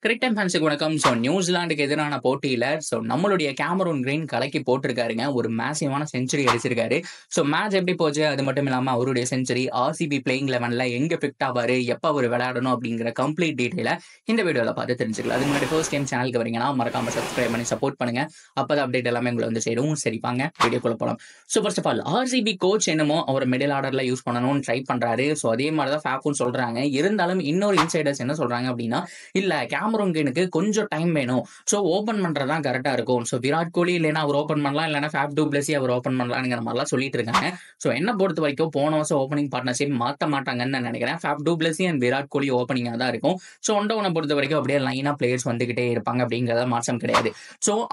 Cricket time ஃபேன்ஸுக்கு வணக்கம். நியூசிலாந்துக்கு எதிரான போட்டியில நம்மளுடைய கேமரூன் கிரீன் கலக்கி போட்டிருக்காருங்க. ஒரு மேசிவான செஞ்சுரி அடிச்சிருக்காரு. மேட்ச் எப்படி போச்சு, அது மட்டும் இல்லாம அவருடைய செஞ்சுரி, ஆர்சிபி பிளேயிங் 11ல எங்க ஃபிட் ஆவாரு, எப்ப அவர் விளையாடணும் அப்படிங்கிற கம்ப்ளீட் டீடைல இந்த வீடியோல பார்த்து தெரிஞ்சுக்கலாம். அதுக்கு முன்னாடி ஃபர்ஸ்ட் டைம் சேனலுக்கு வரீங்கன்னா மறக்காம சப்ஸ்கிரைப் பண்ணி சப்போர்ட் பண்ணுங்க. அப்பதான் அப்டேட் எல்லாமே உங்களை வந்து சேரும். சரி வாங்க வீடியோக்குள்ள போலாம். First of all RCB coach என்னமோ அவர் மிடில் ஆர்டர்ல யூஸ் பண்ணணும்னு ட்ரை பண்றாரு. அதே மாதிரி தான் ஃபேஃபும் சொல்றாங்க. இருந்தாலும் இன்னொரு இன்சைடர்ஸ் என்ன சொல்றாங்க அப்படின்னா, இல்ல கேமரூன் கிரீனுக்கு கொஞ்சம் டைம் வேணும். ஓபன் பண்றதுதான் கரெக்டா இருக்கும். விராட் கோலி இல்லைன்னா அவர் ஓபன் பண்ணலாம், இல்லைன்னா ஃபேப் டு பிளஸி அவர் ஓபன் பண்ணலாம்ங்கிற மாதிரிலாம் சொல்லிட்டு இருக்காங்க. என்ன பொறுத்த வரைக்கும் போன வருஷம் ஓப்பனிங் பார்ட்னர்ஷிப் மாற்ற மாட்டாங்கன்னு நான் நினைக்கிறேன். Faf du Plessis and Virat Kohli ஓப்பனிங்காக தான் இருக்கும். ஒன்றை பொறுத்த வரைக்கும் அப்படியே லைனா பிளேயர்ஸ் வந்துகிட்டே இருப்பாங்க அப்படிங்கிறத மாற்றம் கிடையாது.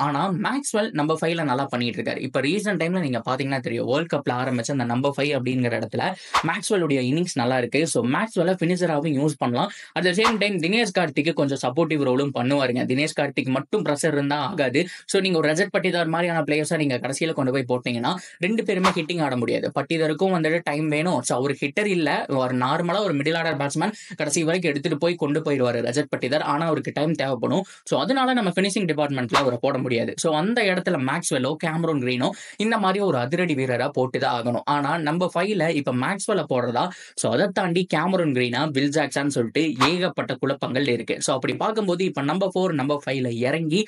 ஆனா மேக்ஸ்வெல் நம்பர் 5ல நல்லா பண்ணிட்டு இருக்காரு. இப்ப ரீசன்ட் டைம்ல நீங்க பாத்தீங்கன்னா தெரியும், வேர்ல்ட் கப்ல ஆரம்பிச்ச அந்த நம்பர் 5 அப்படிங்கிற இடத்துல மேக்ஸ்வெலுடைய இன்னிங்ஸ் நல்லா இருக்கு. மேக்ஸ்வெல்ல பினிஷராகவும் யூஸ் பண்ணலாம். At the same time Dinesh கார்த்திக்கு கொஞ்சம் சப்போர்ட்டிவ் ரோலும் பண்ணுவாருங்க. தினேஷ் கார்த்திக் மட்டும் பிரஷர் இருந்தா ஆகாது. நீங்க ஒரு ரஜத் பட்டிதார் மாதிரியான பிளேயர்ஸா நீங்க கடைசியில கொண்டு போய் போட்டீங்கன்னா ரெண்டு பேருமே ஹிட்டிங் ஆட முடியாது. பட்டிதாருக்கும் வந்துட்டு டைம் வேணும். அவர் ஹிட்டர் இல்ல, ஒரு நார்மலா ஒரு மிடில் ஆர்டர் பேட்ஸ்மேன் கடைசி வரைக்கும் எடுத்துட்டு போய் கொண்டு போயிடுவாரு ரஜத் பட்டிதார். ஆனா அவருக்கு டைம் தேவைப்படும். அதனால நம்ம பினிஷிங் டிபார்ட்மெண்ட்ல அவரை போட முடியாது. அந்த இடத்துல மேக்ஸ்வெல்லோ கேமரூன் கிரீனோ இந்த மாதிரி ஒரு அதிரடி வீரரா போட்டுதான் ஆகணும். ஆனா நம்பர் 5ல இப்ப மேக்ஸ்வெல்ல போடுறதா, அதை தாண்டி கேமரூன் கிரீனா, வில் ஜாக்சன் சொல்லிட்டு ஏகப்பட்ட குழப்பங்கள் இருக்கு. அப்படி பார்க்கும்போது இப்ப நம்பர் 4 நம்பர் 5ல இறங்கி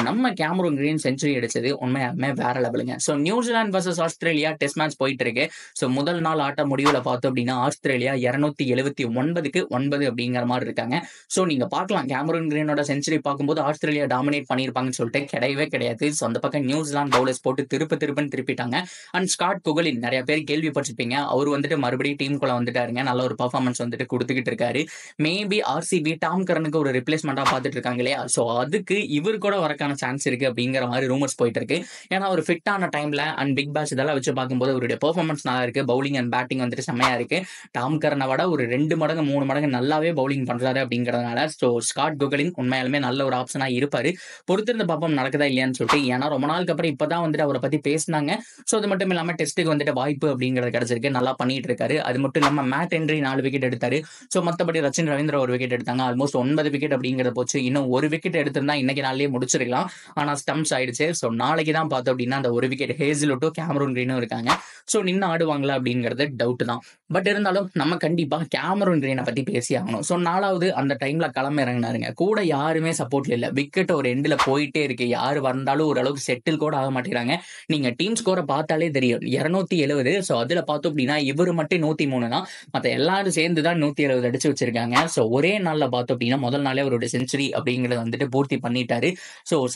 நம்ம கேமரூன் கிரீன் செஞ்சுரி அடிச்சது உண்மையாலுமே வேற லெவலுங்க. New Zealand versus Australia test match போயிட்டு இருக்கு. முதல் நாள் ஆட்ட முடிவுல பார்த்தோம் அப்படின்னா ஆஸ்திரேலியா 279க்கு 9 அப்படிங்கிற மாதிரி இருக்காங்க. நீங்க பார்க்கலாம் கேமரூன் கிரீனோட செஞ்சுரி பார்க்கும்போது ஆஸ்திரேலியா டாமினேட் பண்ணிருப்பாங்கன்னு சொல்லிட்டு கிடையவே கிடையாது. அந்த பக்கம் நியூசிலாந்து பவுலர்ஸ் போட்டு திருப்பன்னு திருப்பிட்டாங்க. அண்ட் ஸ்காட் குகலின் நிறைய பேர் கேள்விப்பட்டிருப்பீங்க. அவர் வந்துட்டு மறுபடியும் டீமுக்குள்ள வந்துட்டாருங்க. நல்ல ஒரு பர்ஃபார்மன்ஸ் வந்துட்டு கொடுத்துக்கிட்டு இருக்காரு. மேபி ஆர்சிபி டாம் கரனுக்கு ஒரு ரிப்ளேஸ்மெண்டா பார்த்துட்டு இருக்காங்க இல்லையா, அதுக்கு இவர் கூட வரக்கான சான்ஸ் இருக்கு அப்படிங்கிற மாதிரி ரூமர்ஸ் போயிட்டு இருக்கு. ஏன்னா ஒரு ஃபிட் ஆன டைம்ல அண்ட் பிக் பேஷ் இதெல்லாம் வச்சு பார்க்கும்போது அவருடைய பெர்ஃபார்மன்ஸ் நல்லா இருக்கு. பவுலிங் அண்ட் பேட்டிங் வந்துட்டு செம்மையா இருக்கு. டாம் கரனை விட ஒரு 2 மடங்கு 3 மடங்கு நல்லாவே பவுலிங் பண்றாரு அப்படிங்கறதுனால ஸ்காட் குகலின் உண்மையாலுமே நல்ல ஒரு ஆப்ஷனா இருப்பாரு. பொறுத்திருந்த பாப்பம் நடக்குதா இல்லையான்னு சொல்லிட்டு. ஏன்னா ரொம்ப நாளுக்கு அப்புறம் இப்பதான் வந்துட்டு அவரை பத்தி பேசினாங்க. அது மட்டும் இல்லாம டெஸ்ட்டுக்கு வந்துட்டு வாய்ப்பு அப்படிங்கிறது கிடைச்சிருக்கு. நல்லா பண்ணிட்டு இருக்காரு. அது மட்டும் இல்லாம மேட் ஹென்றி 4 விக்கெட் எடுத்தாரு. மத்தபடி ரச்சின் ரவீந்திரா ஒரு விக்கெட் எடுத்தாங்க. ஆல்மோஸ்ட் 9 விக்கெட் அப்படிங்கிற போச்சு. இன்னும் ஒரு விக்கெட் எடுத்திருந்தா இன்னைக்கு நாளிலேயே முடிச்சிருக்கலாம். ஆனா ஸ்டம்ப்ஸ் ஆயிடுச்சு. நாளைக்கு தான் பார்த்தோம் அப்படின்னா அந்த ஒரு விக்கெட் ஹேசிலுட்டும் கேமரூன் கிரீனும் இருக்காங்க. நின்று ஆடுவாங்களா அப்படிங்கிறது டவுட் தான். பட் இருந்தாலும் நம்ம கண்டிப்பா கேமரூன் கிரீனை பத்தி பேசி ஆகணும். 4வது அந்த டைம்ல களம் இறங்கினாருங்க. கூட யாருமே சப்போர்ட்ல இல்ல. விக்கெட் ஒரு எண்ட்ல போயிட்டே இருக்கு. யாரு வந்தாலும் ஓரளவுக்கு செட்டில் கூட ஆக மாட்டேங்கிறாங்க. நீங்க டீம் ஸ்கோரை பார்த்தாலே தெரியும், 270. அதுல பார்த்தோம் அப்படின்னா இவரு மட்டும் 103 தான். மத்த எல்லாரும் சேர்ந்து தான் 170 அடிச்சு வச்சிருக்காங்க. ஒரே நாள்ல பார்த்தோம் அப்படின்னா முதல் நாளே அவருடைய செஞ்சுரி அப்படிங்கறத வந்துட்டு பூர்த்தி பண்ணிட்டாரு.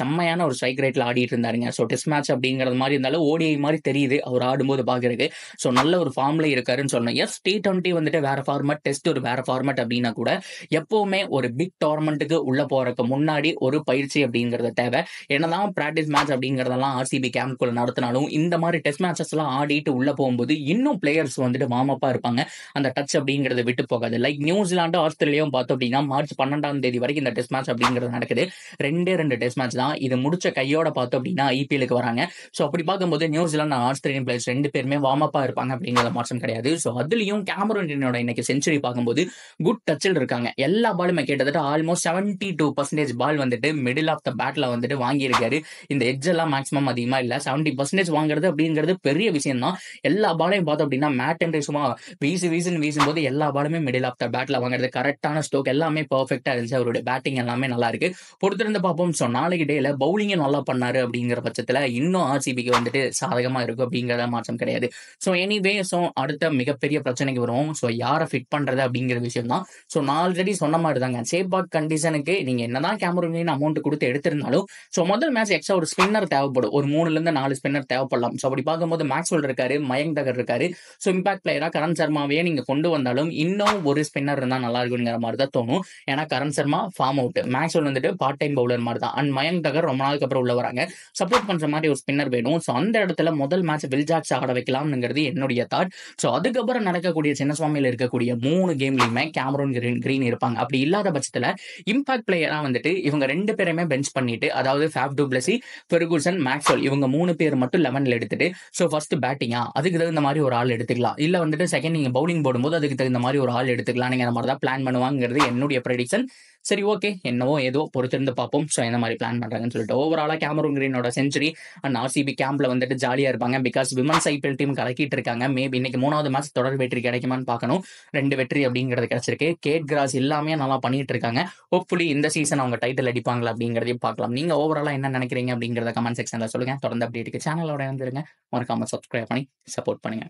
செம்மையான ஒரு ஸ்ட்ரைக் ரேட்ல ஆடிட்டு இருந்தாருங்க. டெஸ்ட் மேட்ச் அப்படிங்கறது மாதிரி இருந்தாலும் ஓடிஐ மாதிரி தெரியுது அவர் ஆடும்போது பாக்குறதுக்கு. நல்ல ஒரு ஃபார்ம்ல இருக்காருன்னு சொல்லணும். எஸ் T20 வந்துட்டு வேற ஃபார்மட், டெஸ்ட் ஒரு வேற ஃபார்மட் அப்படின்னா கூட எப்பவுமே ஒரு பிக் டோர்னமெண்ட்டுக்கு உள்ள போறதுக்கு முன்னாடி ஒரு பயிற்சி அப்படிங்கறது தேவை. என்னதான் பிராக்டிஸ் மேட்ச் அப்படிங்கறதெல்லாம் ஆர்சிபி கேம்ப்குள்ள நடத்தினாலும் இந்த மாதிரி டெஸ்ட் மேட்சஸ் எல்லாம் ஆடிட்டு உள்ள போகும்போது இன்னும் பிளேயர்ஸ் வந்துட்டு வார்ம் அப்பா இருப்பாங்க. அந்த டச் அப்படிங்கறது விட்டு போகாது. லைக் நியூசிலாந்து ஆஸ்திரேலியாவும் பார்த்தோம் அப்படின்னா மார்ச் 12ஆம் தேதி வரைக்கும் இந்த டெஸ்ட் மேட்ச் அப்படிங்கிறது நடக்குது. 2 டெஸ்ட் மேட்ச் தான். இது முடிச்ச கையோட பார்த்தோம் அப்படின்னா ஐபிஎலுக்கு வராங்க. அப்படி பார்க்கும்போது நியூசிலாந்து ஆஸ்திரேலியன் பிளேயர்ஸ் 2 பேருமே வார்ம் அப்பா இருப்பாங்க அப்படிங்கிற மாற்றம் கிடையாது. அதுலயும் கேமரூன் கிரீனோட இன்னைக்கு செஞ்சுரி பார்க்கும்போது குட் டச்சில் இருக்காங்க. எல்லா பாலுமே கிட்டத்தட்ட ஆல்மோஸ்ட் 72% பால் வந்துட்டு மிடில் ஆஃப் த பேட்ல வந்துட்டு வாங்கியிருக்காரு. இந்த எட்ஜ் எல்லாம் மேக்ஸிமம் அதிகமா இல்ல. 70% வாங்குறது அப்படிங்கிறது பெரிய விஷயம் தான். எல்லா பாலையும் பார்த்தோம் அப்படின்னா மேட் ஹென்றி சும்மா வீசும்போது எல்லா பாலுமே மிடில் ஆஃப் த பேட்ல வாங்குறது, கரெக்டான ஸ்ட்ரோக் எல்லாமே பெர்ஃபெக்ட்டா இருந்துச்சு. அவருடைய பேட்டிங் எல்லாமே நல்லா இருக்கு. பொறுத்திருந்து பார்ப்போம். நாளைக்கு டேல பவுலிங்கும் நல்லா பண்ணாரு அப்படிங்கிற பட்சத்துல இன்னும் ஆர்சிபிக்கு வந்துட்டு சாதகமா இருக்கும் அப்படிங்கறத மாற்றம் கிடையாது. எனிவே அடுத்த மிகப்பெரிய பிரச்சனைக்கு வருவோம். யாரை ஃபிட் பண்றது அப்படிங்கிற விஷயம் தான். நான் ஆல்ரெடி சொன்ன மாதிரி தாங்க, சேபாக் கண்டிஷனுக்கு நீங்க என்னதான் கேமரூன் கிரீன் அமௌண்ட் கொடுத்து எடுத்திருந்தாலும் முதல் மேட்ச் எக்ஸ்ட்ரா ஒரு ஸ்பின்னர் தேவைப்படும். ஒரு 3ல இருந்து 4 ஸ்பின்னர் தேவைப்படலாம். அப்படி பார்க்கும்போது மேக்ஸ்வெல் இருக்காரு, மயங்க் தகர் இருக்காரு. இம்பாக்ட் பிளேயரா கரண் சர்மாவையே நீங்க கொண்டு வந்தாலும் இன்னும் ஒரு ஸ்பின்னர் இருந்தா நல்லா இருக்குங்கிற மாதிரி தான் தோணும். ஏன்னா Karan Sharma form out, Maxwell வந்துட்டு பார்ட் டைம் பவுலர் மாதிரி தான். அண்ட் மயங்க் தகர் ரொம்ப நாளுக்கு அப்புறம் உள்ள வராங்க. சப்போர்ட் பண்ற மாதிரி ஒரு ஸ்பின்னர் வேணும். அந்த இடத்துல முதல் மேட்ச் வில் ஜாக்ஸ் ஆட வைக்கலாம்ங்கிறது என்னுடைய தாட். அதுக்கப்புறம் நடக்கக்கூடிய சின்னசுவாமியில் இருக்கக்கூடிய 3 கேம்லயுமே கேமரூன் கிரீன் இருப்பாங்க. அப்படி இல்லாத பட்சத்துல இம்பாக்ட் பிளேயரா வந்துட்டு இவங்க 2 பேருமே பெஞ்ச் பண்ணிட்டு, அதாவது ஃபேப் டு பிளஸி, ஃபெர்குசன், மேக்ஸ்வெல் இவங்க 3 பேர் மட்டும் 11ல எடுத்துட்டு ஃபர்ஸ்ட் பேட்டிங்கா அதுக்கு தகுந்த மாதிரி ஒரு ஆள் எடுத்துக்கலாம். இல்ல வந்துட்டு செகண்ட் நீங்க பவுலிங் போடும்போது அதுக்கு தகுந்த மாதிரி ஒரு ஆள் எடுத்துக்கலாம்ங்கிற மாதிரி தான் பிளான் பண்ணுவாங்கிறது என்னுடைய ப்ரெடிக்ஷன். சரி ஓகே. என்னவோ ஏதோ பொறுத்திருந்து பார்ப்போம். ஸோ எந்த மாரி பிளான் பண்றாங்கன்னு சொல்லிட்டு. ஓவராலா கேமரூன் கிரீனோட செஞ்சுரி அண்ட் ஆர்சிபி கேம்ப்ல வந்துட்டு ஜாலியா இருப்பாங்க. பிகாஸ் விமென்ஸ் ஐபிஎல் டீம் கலக்கிட்டு இருக்காங்க. மேபி இன்னைக்கு 3வது மேட்ச் தொடர் வெற்றி கிடைக்குமான்னு பார்க்கணும். 2 வெற்றி அப்படிங்கிறது கிடைச்சிருக்கு. கேட் கிராஸ் எல்லாமே நல்லா பண்ணிட்டு இருக்காங்க. ஹோப்ஃபுல்லி இந்த சீசன் அவங்க டைட்டில் அடிப்பாங்களா அப்படிங்கிறதையும் பார்க்கலாம். நீங்க ஓவராலா என்ன நினைக்கிறீங்க அப்படிங்கிறத கமெண்ட் செக்ஷன்ல சொல்லுங்க. தொடர்ந்து அப்டேட்டுக்கு சேனலோட இருந்துருங்க. மறக்காம சப்ஸ்கிரைப் பண்ணி சப்போர்ட் பண்ணுங்க.